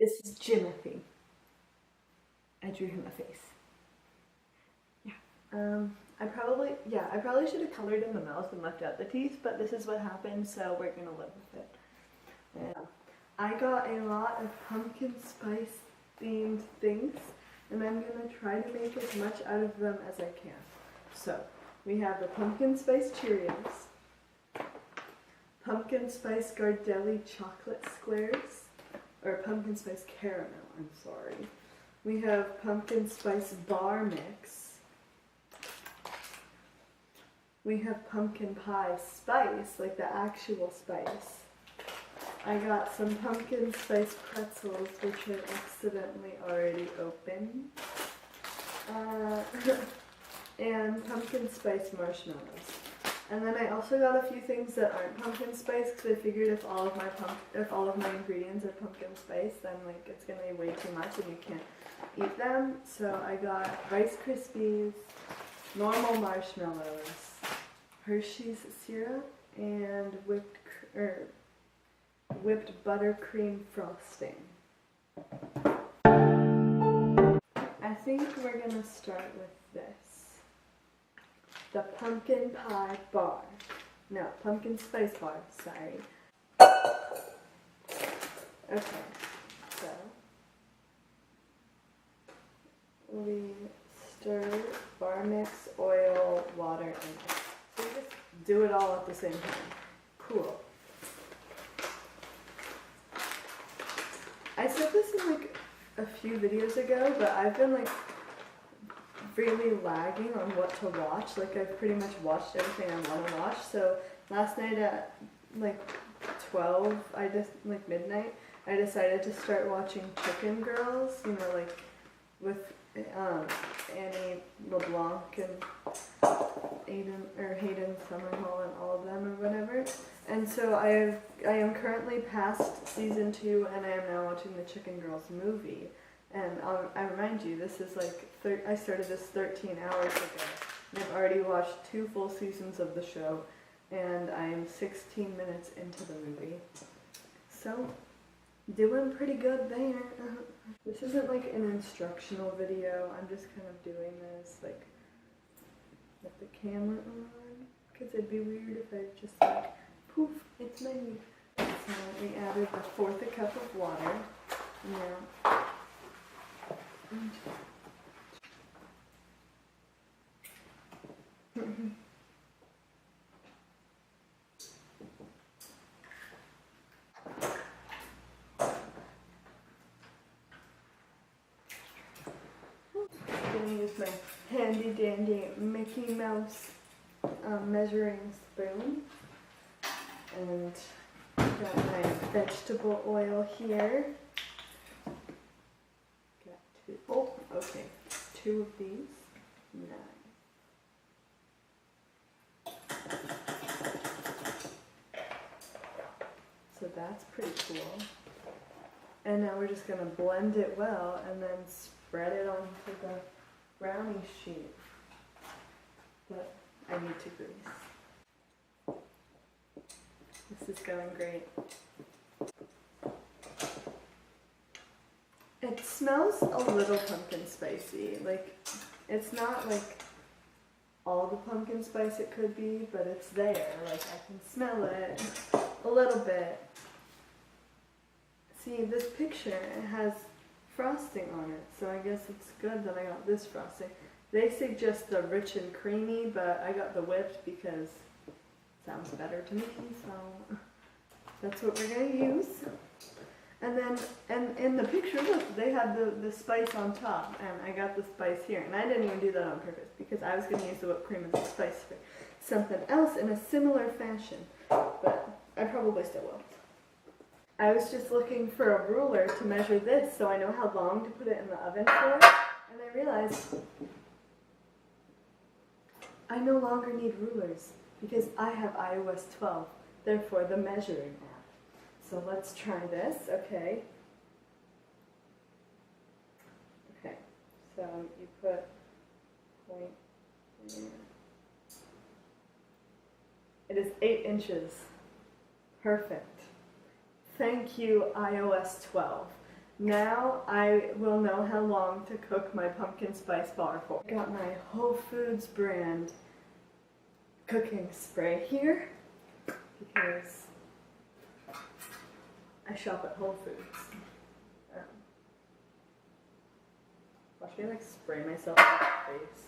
This is Jimothy. I drew him a face. Yeah. I probably should have colored in the mouth and left out the teeth, but this is what happened, so we're gonna live with it. And I got a lot of pumpkin spice themed things, and I'm gonna try to make as much out of them as I can. So, we have the pumpkin spice Cheerios, pumpkin spice Gardelli chocolate squares, or pumpkin spice caramel, I'm sorry. We have pumpkin spice bar mix. We have pumpkin pie spice, like the actual spice. I got some pumpkin spice pretzels, which I accidentally already opened. And pumpkin spice marshmallows. And then I also got a few things that aren't pumpkin spice, because I figured if all of my ingredients are pumpkin spice, then like it's gonna be way too much and you can't eat them. So I got Rice Krispies, normal marshmallows, Hershey's syrup, and whipped buttercream frosting. I think we're gonna start with this. The pumpkin pie bar. No, pumpkin spice bar, sorry. Okay, so we stir bar mix, oil, water, and eggs. So we just do it all at the same time. Cool. I said this in like a few videos ago, but I've been like really lagging on what to watch. Like I've pretty much watched everything I want to watch. So last night at like 12, midnight, I decided to start watching Chicken Girls, you know, like with Annie LeBlanc and Hayden Summerhall and all of them or whatever. And so I am currently past season 2, and I am now watching the Chicken Girls movie. And I remind you, this is like I started this 13 hours ago, and I've already watched 2 full seasons of the show, and I am 16 minutes into the movie. So, doing pretty good there. This isn't like an instructional video, I'm just kind of doing this like with the camera on, because it'd be weird if I just like, poof, it's made. So we added the 1/4 cup of water. Now, I'm gonna use my handy dandy Mickey Mouse measuring spoon, and got my vegetable oil here. Got 2. Oh, okay, 2 of these. Nice. So that's pretty cool. And now we're just gonna blend it well and then spread it onto the brownie sheet that I need to grease. This is going great. It smells a little pumpkin spicy. Like, it's not like all the pumpkin spice it could be, but it's there. Like, I can smell it a little bit. See, this picture, it has frosting on it, so I guess it's good that I got this frosting. They suggest the rich and creamy, but I got the whipped because it sounds better to me, so that's what we're gonna use. And then, and in the picture, look, they had the spice on top, and I got the spice here. And I didn't even do that on purpose, because I was gonna use the whipped cream as the spice for something else in a similar fashion, but I probably still will. I was just looking for a ruler to measure this so I know how long to put it in the oven for, and I realized I no longer need rulers because I have iOS 12, therefore the measuring app. So let's try this, okay? Okay, so you put point there. It is 8 inches. Perfect. Thank you, iOS 12. Now I will know how long to cook my pumpkin spice bar for. I got my Whole Foods brand cooking spray here because I shop at Whole Foods. Watch me like spray myself in the face.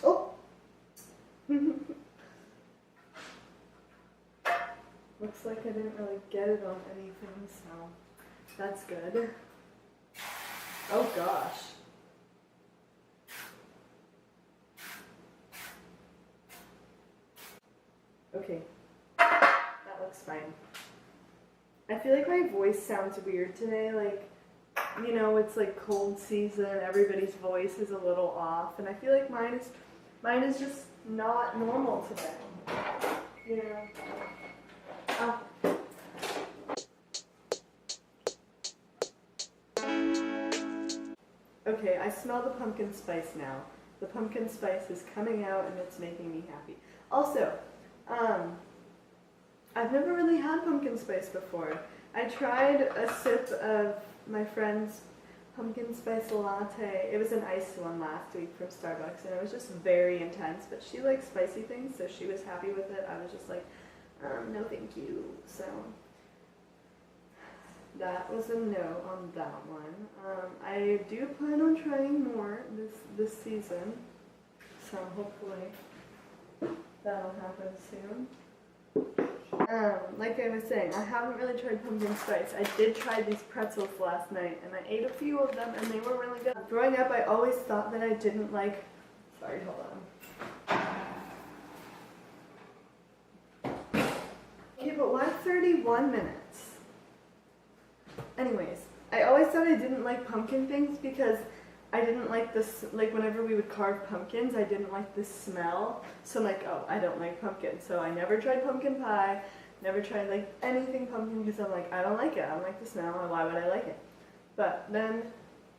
Oh! Looks like I didn't really get it on anything, so that's good. Oh gosh. Okay, that looks fine. I feel like my voice sounds weird today, like, you know, it's like cold season, everybody's voice is a little off, and I feel like mine is just not normal today. You know? Oh. Okay, I smell the pumpkin spice now. The pumpkin spice is coming out and it's making me happy. Also, I've never really had pumpkin spice before. I tried a sip of my friend's pumpkin spice latte. It was an iced one last week from Starbucks, and it was just very intense, but she likes spicy things, so she was happy with it. I was just like, no thank you. So that was a no on that one. I do plan on trying more this season, so hopefully that'll happen soon. Like I was saying, I haven't really tried pumpkin spice. I did try these pretzels last night, and I ate a few of them, and they were really good. Growing up, I always thought that I didn't like... Sorry, hold on. Okay, but why 31 minutes? Anyways, I always thought I didn't like pumpkin things because I didn't like this, like whenever we would carve pumpkins, I didn't like the smell. So I'm like, oh, I don't like pumpkin. So I never tried pumpkin pie, never tried like anything pumpkin because I'm like, I don't like it. I don't like the smell, and why would I like it? But then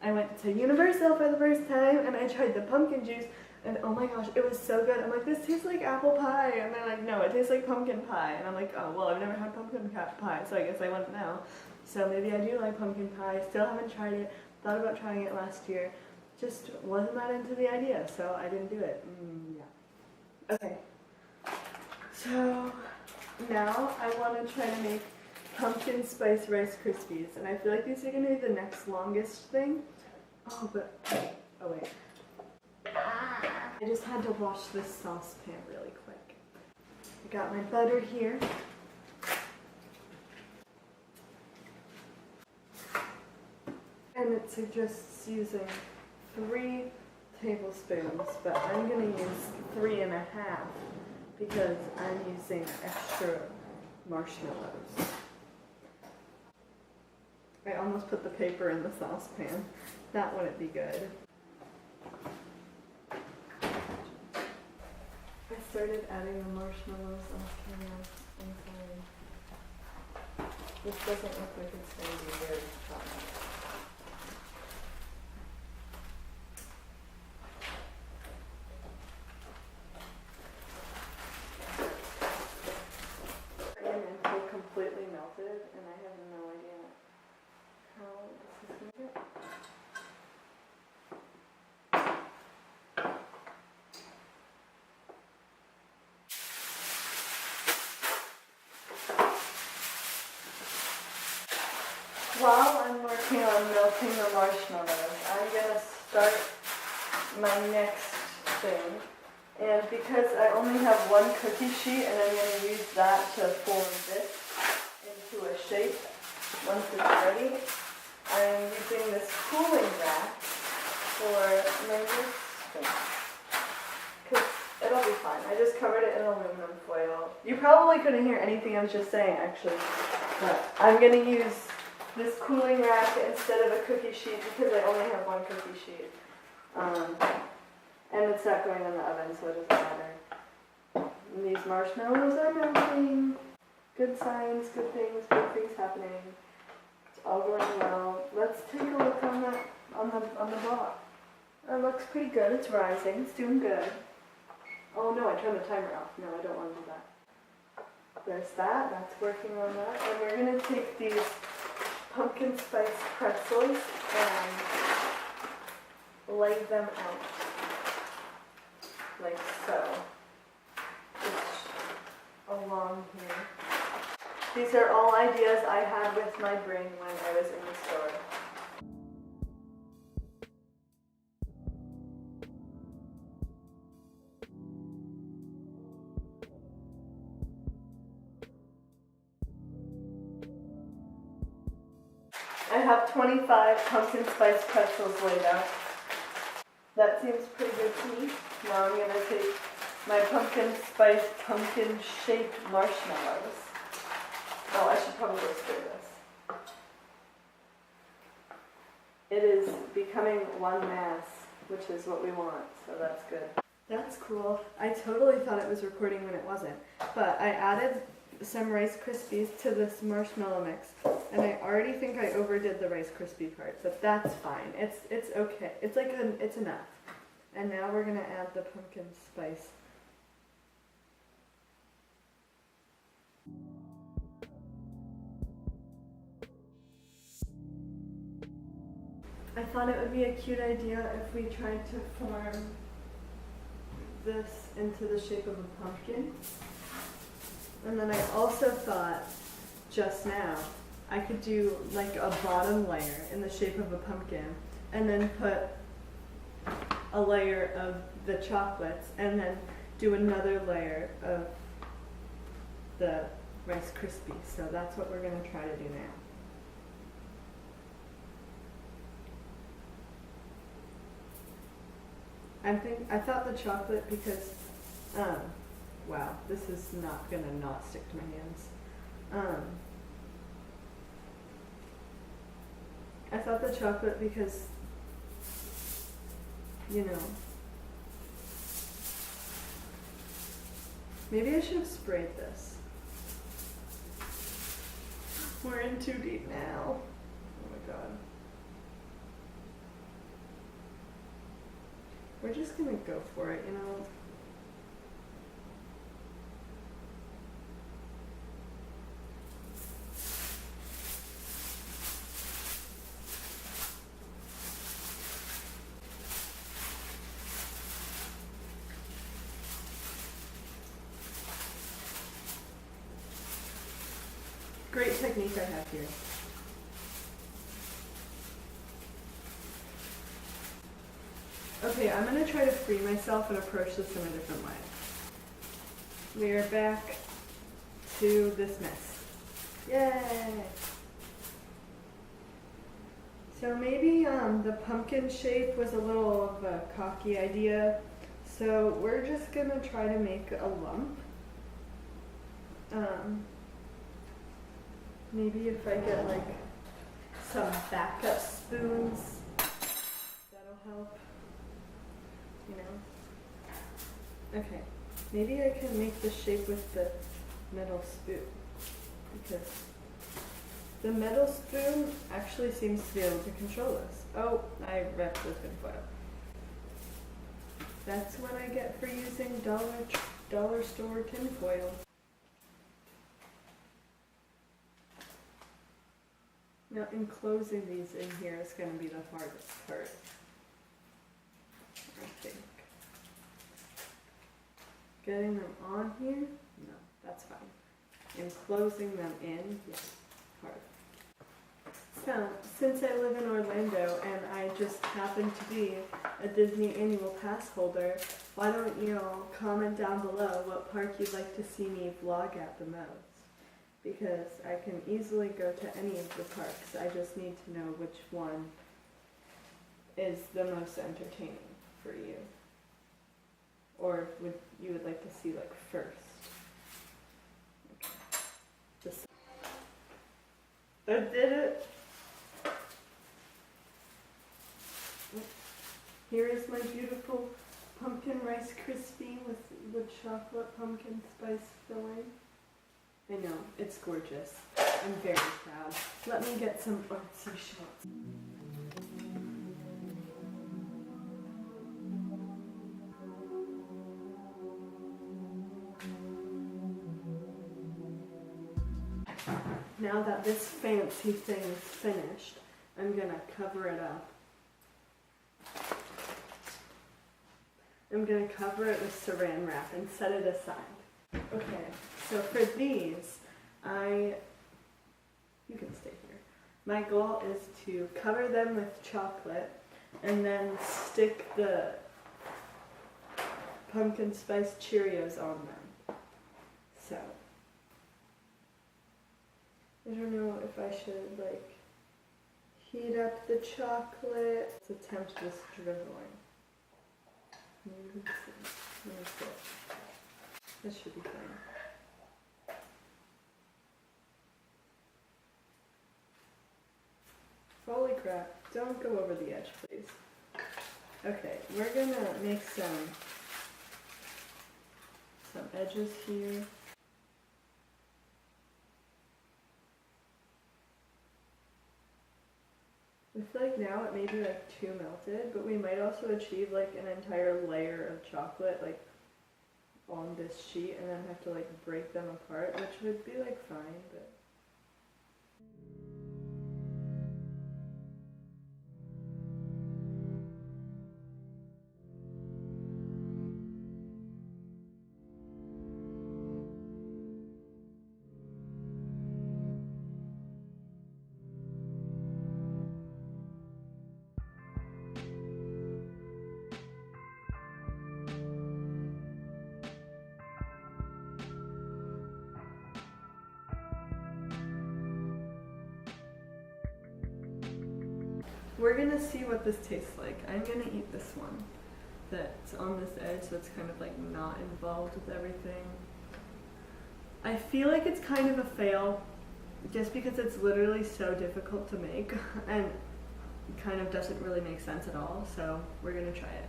I went to Universal for the first time and I tried the pumpkin juice, and oh my gosh, it was so good. I'm like, this tastes like apple pie. And they're like, no, it tastes like pumpkin pie. And I'm like, oh, well, I've never had pumpkin pie, so I guess I wouldn't know. So maybe I do like pumpkin pie. Still haven't tried it. Thought about trying it last year. Just wasn't that into the idea, so I didn't do it. Yeah. Okay. So now I want to try to make pumpkin spice Rice Krispies, and I feel like these are going to be the next longest thing. Oh, but oh wait. I just had to wash this saucepan really quick. I got my butter here. And it suggests using 3 tablespoons, but I'm going to use 3.5 because I'm using extra marshmallows. I almost put the paper in the saucepan. That wouldn't be good. I started adding the marshmallows off camera. I'm sorry. This doesn't look like it's going to be very chocolate. Completely melted, and I have no idea how this is going to go. While I'm working on melting the marshmallows, I'm going to start my next thing. And because I only have one cookie sheet, and I'm going to use that to form this into a shape once it's ready, I'm using this cooling rack for my next thing. Because it'll be fine. I just covered it in aluminum foil. You probably couldn't hear anything I was just saying, actually. But I'm going to use this cooling rack instead of a cookie sheet because I only have one cookie sheet. And it's not going in the oven, so it doesn't matter. And these marshmallows are melting. Good signs, good things happening. It's all going well. Let's take a look on the block. It looks pretty good. It's rising. It's doing good. Oh no, I turned the timer off. No, I don't want to do that. There's that. That's working on that. And we're going to take these pumpkin spice pretzels and lay them out like so, just along here. These are all ideas I had with my brain when I was in the store. I have 25 pumpkin spice pretzels laid out. That seems pretty good to me. Now I'm going to take my pumpkin spice pumpkin shaped marshmallows. Oh, I should probably spray this. It is becoming one mass, which is what we want, so that's good. That's cool. I totally thought it was recording when it wasn't, but I added some Rice Krispies to this marshmallow mix, and I already think I overdid the Rice Krispie part, but that's fine. It's okay. It's like it's enough. And now we're gonna add the pumpkin spice. I thought it would be a cute idea if we tried to form this into the shape of a pumpkin. And then I also thought, just now, I could do like a bottom layer in the shape of a pumpkin, and then put a layer of the chocolates, and then do another layer of the Rice Krispies. So that's what we're going to try to do now. I thought the chocolate because, wow, this is not gonna not stick to my hands. I thought the chocolate because, you know, maybe I should have sprayed this. We're in too deep now. Oh my god. We're just gonna go for it, you know. Great technique I have here. Okay, I'm going to try to free myself and approach this in a different way. We are back to this mess. Yay! So maybe the pumpkin shape was a little of a cocky idea. So we're just going to try to make a lump. Maybe if I get like some backup spoons, that'll help. You know? Okay, maybe I can make the shape with the metal spoon, because the metal spoon actually seems to be able to control this. Oh, I wrapped this in foil. That's what I get for using dollar store tin foil. Now, enclosing these in here is going to be the hardest part, I think. Getting them on here? No, that's fine. Enclosing them in? Yeah, hard. So, since I live in Orlando and I just happen to be a Disney annual pass holder, why don't you all comment down below what park you'd like to see me vlog at the most? Because I can easily go to any of the parks. I just need to know which one is the most entertaining for you. Or you would like to see like first. Okay. I did it! Here is my beautiful pumpkin Rice Krispie with the chocolate pumpkin spice filling. I know, it's gorgeous. I'm very proud. Let me get some artsy shots. Now that this fancy thing is finished, I'm gonna cover it up. I'm gonna cover it with saran wrap and set it aside. Okay, so for these, you can stay here. My goal is to cover them with chocolate and then stick the pumpkin spice Cheerios on them. So, I don't know if I should like heat up the chocolate. Let's attempt this drizzling. Let me see. This should be fine. Holy crap, don't go over the edge, please. Okay, we're gonna make some edges here. I feel like now it may be like too melted, but we might also achieve like an entire layer of chocolate like on this sheet and then have to like break them apart, which would be like fine, but we're gonna see what this tastes like. I'm gonna eat this one that's on this edge that's kind of like not involved with everything. I feel like it's kind of a fail just because it's literally so difficult to make and it kind of doesn't really make sense at all, so we're gonna try it.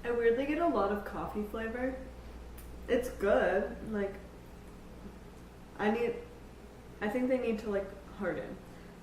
I weirdly get a lot of coffee flavor. It's good, like I think they need to like harden.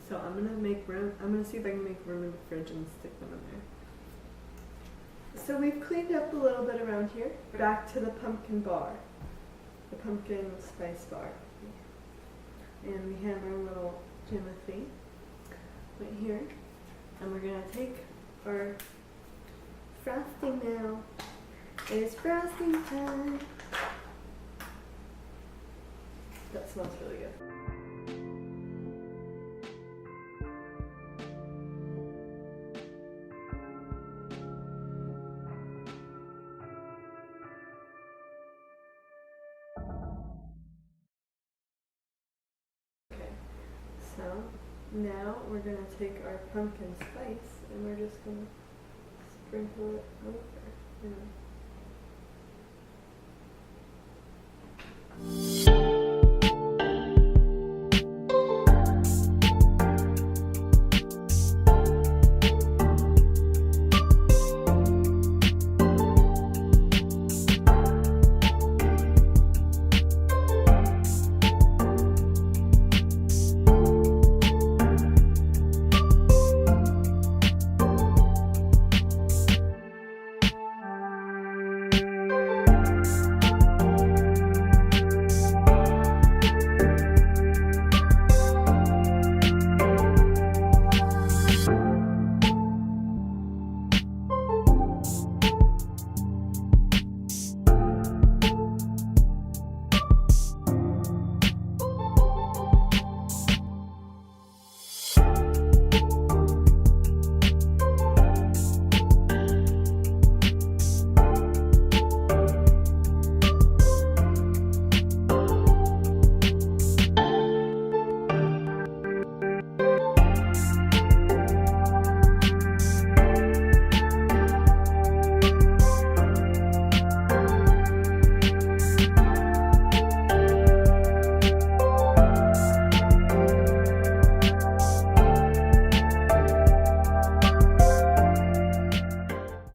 So I'm gonna make room, I'm gonna see if I can make room in the fridge and stick them in there. So we've cleaned up a little bit around here. Back to the pumpkin bar, the pumpkin spice bar. And we have our little Timothy right here. And we're gonna take our frosting now. It's frosting time. That smells really good. Okay, so now we're gonna take our pumpkin spice and we're just gonna sprinkle it over.